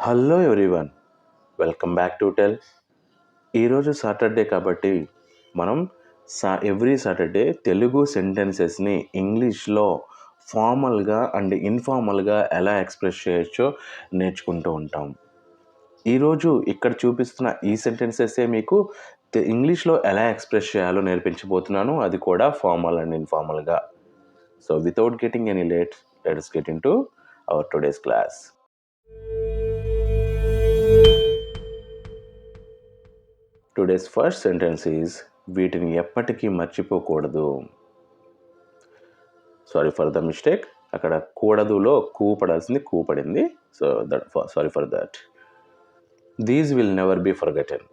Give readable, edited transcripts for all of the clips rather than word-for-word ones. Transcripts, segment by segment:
Hello everyone, welcome back to tell. ఈరోజు Saturday కాబట్టి మనం ఎవ్రీ సాటర్డే తెలుగు సెంటెన్సెస్ని ఇంగ్లీష్లో ఫార్మల్గా అండ్ ఇన్ఫార్మల్గా ఎలా ఎక్స్ప్రెస్ చేయొచ్చో నేర్చుకుంటూ ఉంటాం. ఈరోజు ఇక్కడ చూపిస్తున్న ఈ సెంటెన్సెసే మీకు ఇంగ్లీష్లో ఎలా ఎక్స్ప్రెస్ చేయాలో నేర్పించబోతున్నాను, అది కూడా ఫార్మల్ అండ్ ఇన్ఫార్మల్గా. So without getting any late, let's get into our today's class. Today's first sentence is వీటిని ఎప్పటికీ మర్చిపోకూడదు. సారీ ఫర్ ద మిస్టేక్, అక్కడ కూడదులో కూ పడాల్సింది కూ పడింది. So sorry for that. These will never be forgotten.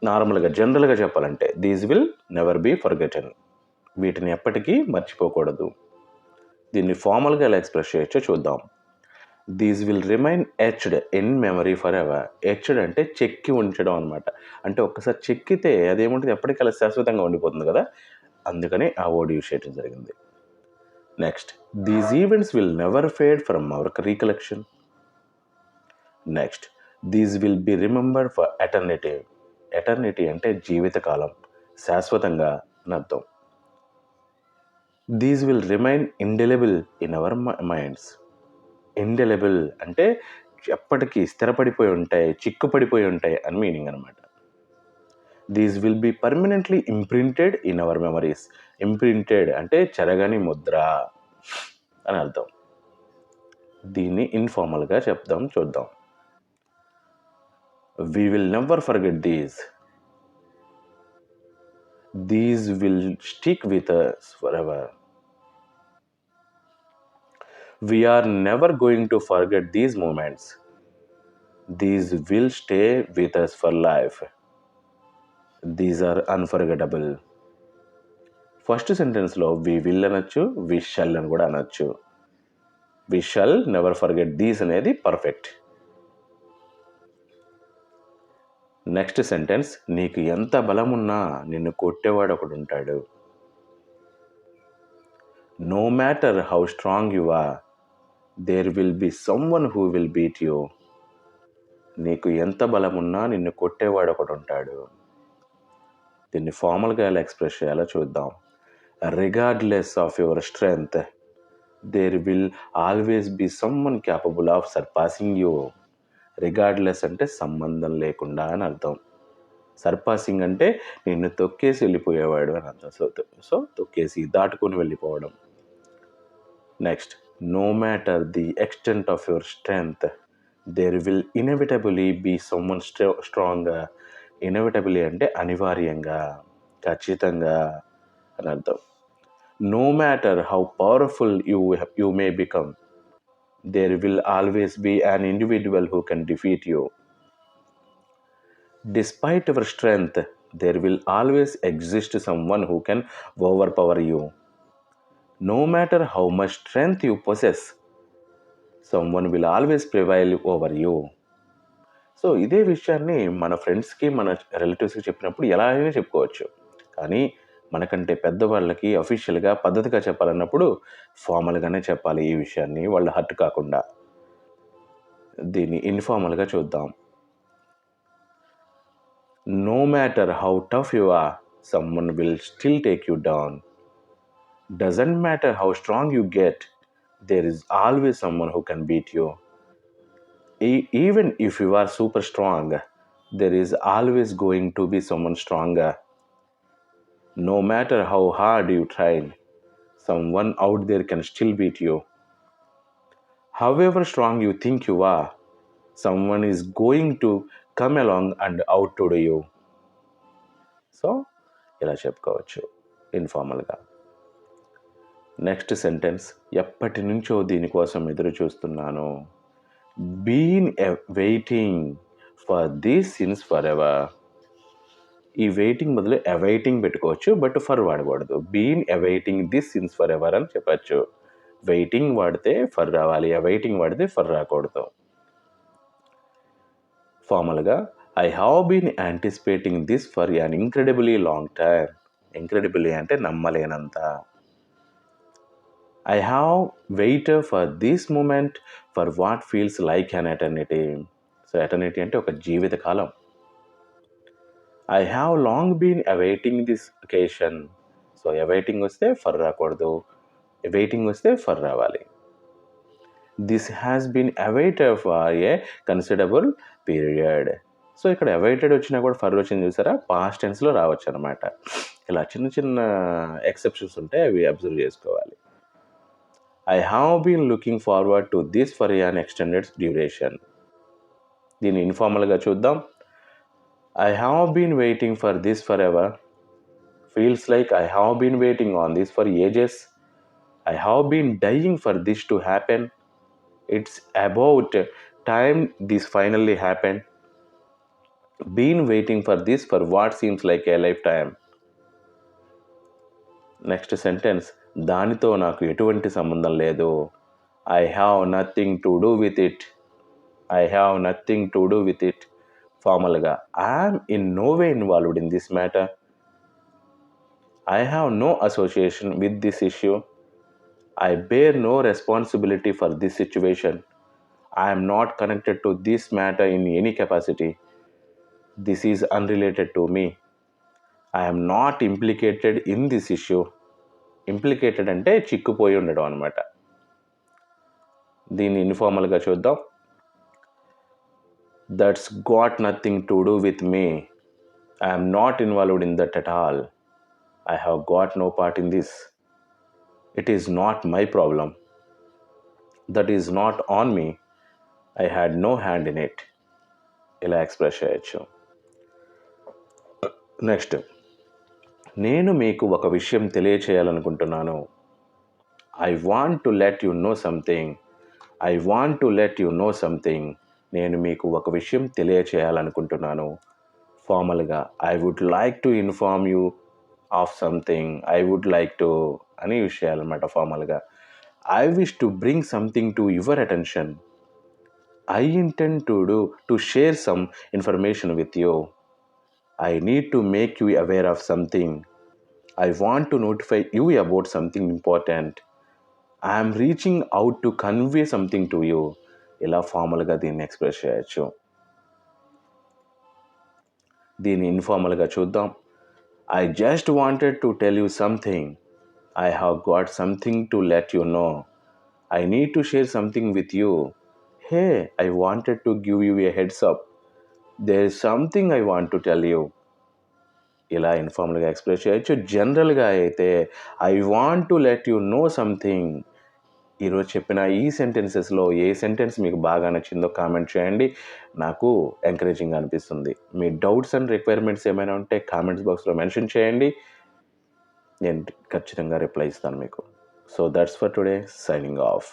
నార్మల్గా జనరల్గా చెప్పాలంటే these will never be forgotten, వీటిని ఎప్పటికీ మర్చిపోకూడదు. దీన్ని ఫార్మల్గా ఎలా ఎక్స్ప్రెస్ చేయొచ్చో చూద్దాం. These will remain etched in memory forever. Etched అంటే చెక్కి ఉంచడం అనమాట. అంటే ఒక్కసారి చెక్కితే అదేముంటుంది, ఎప్పటికీ అలా శాశ్వతంగా ఉండిపోతుంది కదా, అందుకని ఆ వర్డ్ యూజ్ చేయడం జరిగింది. Next, these events will never fade from our recollection. Next, these will be remembered for eternity. Eternity అంటే జీవితకాలం, శాశ్వతంగా అని అర్థం. These will remain indelible in our minds. Indelible అంటే ఎప్పటికీ స్థిరపడిపోయి ఉంటాయి, చిక్కుపడిపోయి ఉంటాయి అని మీనింగ్ అనమాట. These will be permanently imprinted in our memories. Imprinted అంటే చెరగని ముద్ర అని అర్థం. దీన్ని ఇన్ఫార్మల్గా చూద్దాం. We will never forget these. These will stick with us forever. We are never going to forget these moments. These will stay with us for life. These are unforgettable. First సెంటెన్స్లో we will అనొచ్చు, we shall అని కూడా అనొచ్చు. We shall never forget these అనేది perfect. Next sentence, నీకు ఎంత బలమున్నా నిన్ను కొట్టేవాడు ఒకడు ఉంటాడు. No matter how strong you are, there will be someone who will beat you. నీకు ఎంత బలమున్నా నిన్ను కొట్టేవాడు ఒకడు ఉంటాడు. దీన్ని ఫార్మల్గా ఎలా ఎక్స్ప్రెస్ చేయాలో చూద్దాం. Regardless of your strength, there will always be someone capable of surpassing you. Regardless అంటే సంబంధం లేకుండా అని అర్థం. సర్పాసింగ్ అంటే నిన్ను తొక్కేసి వెళ్ళిపోయేవాడు అని అర్థం. సో తొక్కేసి దాటుకొని వెళ్ళిపోవడం. Next, no matter the extent of your strength, there will inevitably be someone strong. Inevitably అంటే అనివార్యంగా, ఖచ్చితంగా అని అర్థం. No matter how powerful you may become, there will always be an individual who can defeat you. Despite your strength, there will always exist someone who can overpower you. No matter how much strength you possess, someone will always prevail over you. So ఇదే విషయాన్ని మన ఫ్రెండ్స్కి, మన రిలేటివ్స్కి చెప్పినప్పుడు ఎలా అయినా చెప్పుకోవచ్చు. కానీ మనకంటే పెద్దవాళ్ళకి అఫీషియల్గా పద్ధతిగా చెప్పాలన్నప్పుడు ఫార్మల్గానే చెప్పాలి ఈ విషయాన్ని, వాళ్ళు హర్ట్ కాకుండా. దీన్ని ఇన్ఫార్మల్గా చూద్దాం. No matter how tough you are, someone will still take you down. Doesn't matter how strong you get, there is always someone who can beat you. Even if you are super strong, there is always going to be someone stronger. No matter how hard you try, someone out there can still beat you. However strong you think you are, someone is going to come along and outdo you. So ఇలా చెప్పుకోవచ్చు ఇన్ఫార్మల్గా. Next sentence, ఎప్పటి నుంచో దీనికోసం ఎదురు చూస్తున్నాను. Been waiting for these since forever. ఈ waiting బదులు awaiting పెట్టుకోవచ్చు, బట్ ఫర్ వాడకూడదు. Been awaiting this since forever అని చెప్పచ్చు. వెయిటింగ్ వాడితే ఫర్ రావాలి, అవైటింగ్ వాడితే ఫర్ రాకూడదు. ఫార్మల్గా, I have been anticipating this for an incredibly long time. Incredibly అంటే నమ్మలేనంత. I have waited for this moment for what feels like an eternity. So eternity అంటే ఒక జీవితకాలం. I have long been awaiting this occasion. So awaiting వస్తే for రాకూడదు, waiting వస్తే for రావాలి. This has been awaited for a considerable period. So ఇక్కడ awaited వచ్చినా కూడా ఫర్ వచ్చింది చూసారా, పాస్ట్ టెన్స్లో రావచ్చు అనమాట. ఇలా చిన్న చిన్న ఎక్సెప్షన్స్ ఉంటాయి, అవి అబ్జర్వ్ చేసుకోవాలి. I have been looking forward to this for an extended duration. దీన్ని ఇన్ఫార్మల్గా చూద్దాం. I have been waiting for this forever. Feels like I have been waiting on this for ages. I have been dying for this to happen. It's about time this finally happened. Been waiting for this for what seems like a lifetime. Next sentence, దానితో నాకు ఎటువంటి సంబంధం లేదు. I have nothing to do with it. I have nothing to do with it. ఫార్మల్గా I'm in no way involved in this matter. I have no association with this issue. I bear no responsibility for this situation. I am not connected to this matter in any capacity. This is unrelated to me. I am not implicated in this issue. Implicated అంటే చిక్కుపోయి ఉండడం అనమాట. దీన్ని ఇన్ఫార్మల్గా చూద్దాం. That's got nothing to do with me. I am not involved in that at all. I have got no part in this. It is not my problem. That is not on me. I had no hand in it. ఇలా express చేయొచ్చు. Next, నేను మీకు ఒక విషయం తెలియచేయాలనుకుంటున్నాను. I want to let you know something. I want to let you know something. నేను మీకు ఒక విషయం తెలియచేయాలనుకుంటున్నాను. ఫార్మల్గా I would like to inform you of something. I would like to అని యూజ్ చేయాలన్నమాట ఫార్మల్గా. I wish to bring something to your attention. I intend to share some information with you. I need to make you aware of something. I want to notify you about something important. I am reaching out to convey something to you. ఇలా ఫార్మల్గా దీన్ని express చేయొచ్చు. దీన్ని ఇన్ఫార్మల్గా చూద్దాం. I just wanted to tell you something. I have got something to let you know. I need to share something with you. Hey, I wanted to give you a heads up. There is something I want to tell you. ఇలా ఇన్ఫార్మల్గా express చేయొచ్చు. జనరల్గా అయితే I want to let you know something. ఈరోజు చెప్పిన ఈ సెంటెన్సెస్లో ఏ sentence మీకు బాగా నచ్చిందో కామెంట్ చేయండి, నాకు ఎంకరేజింగ్ అనిపిస్తుంది. మీ డౌట్స్ అండ్ రిక్వైర్మెంట్స్ ఏమైనా ఉంటే కామెంట్స్ బాక్స్లో మెన్షన్ చేయండి, నేను ఖచ్చితంగా రిప్లై ఇస్తాను మీకు. So that's for today, signing off.